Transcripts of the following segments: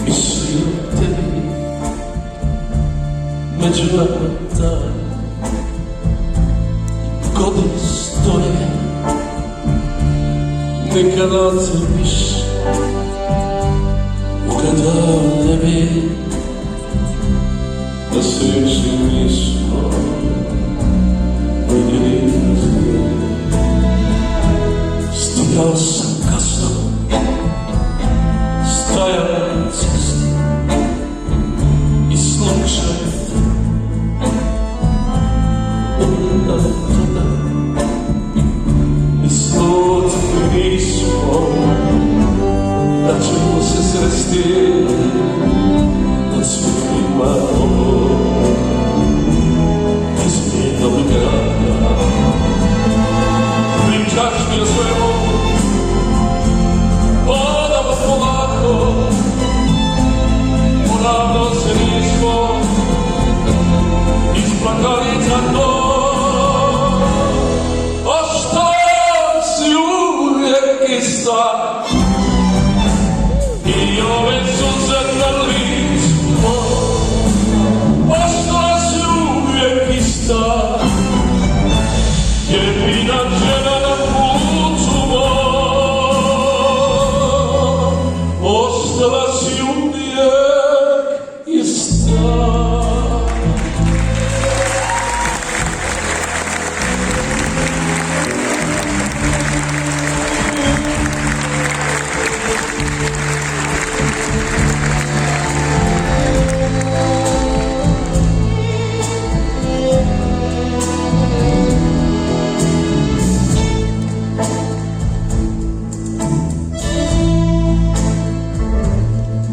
Mislio tebi među vrata godine stoje, nikada te više ugledao ne bi, da se više nismo vidjeli. Stigao sam kasno, stajao na cesti i slučajno ugledao tebe. Mislio ti nismo da ćemo se sresti nad svjetlima ovog izmijenog grada. Pričaš mi o svemu, odamo polako, ponavno se nismo isplakali za to. Ostala si uvijek ista i ove suze na licu mom. Ostala si uvijek ista, jedina žena na putu mom. Ostala si uvijek ista.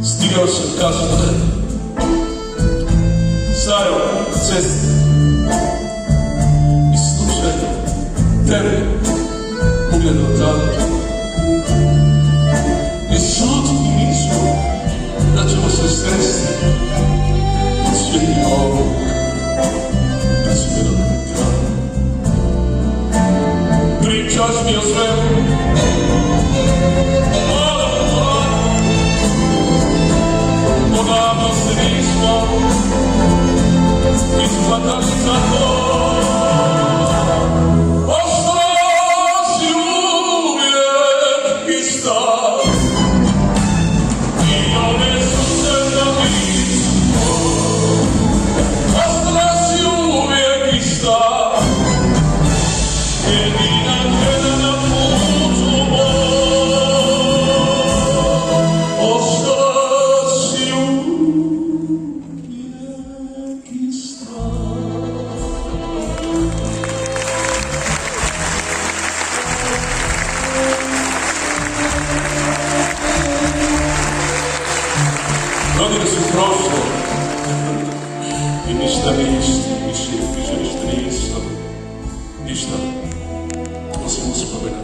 Stigao sam kasno do tebe, stajao na cesti i slučajno tebe ugledao tada. I slutili nismo da ćemo se sresti od svjetlima ovog izmijenog grada. Pričaš mi o svemu, odavno se nismo isplakali za to. Ostala si uvijek ista i ove suze na licu mom. Ostala si uvijek ista, jedina žena na putu mom. Ostala si uvijek ista. Godine su prošle i ništa nije isto, više ništa nije isto, ništa osim uspomena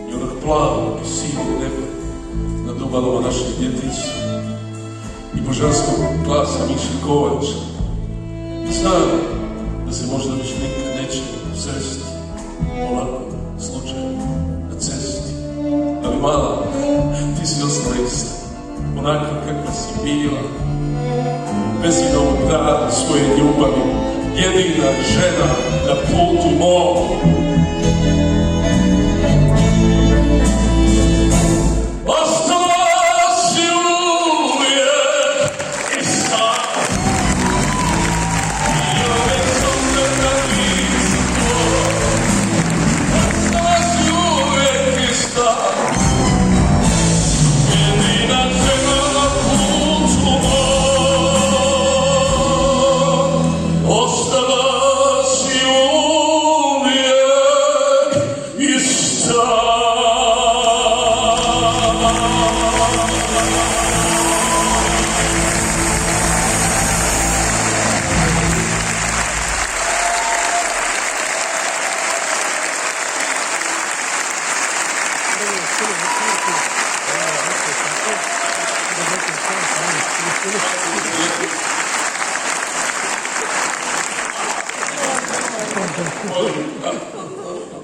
i onog plavog i sivog neba nad obalama našeg djetinjstva i božanskog glasa Miše Kovača. Znam da se možda više nikad neće sresti polako, slučajno, na cesti, ali mala, ti si ostala ista, onakva kakva si bila, bez inovog grada svoje ljubavi, jedina žena na putu mom. Ostala si uvijek ista i ove suze na licu mom. Ostala si uvijek ista, jedina žena na putu mom. Ostala si uvijek ista.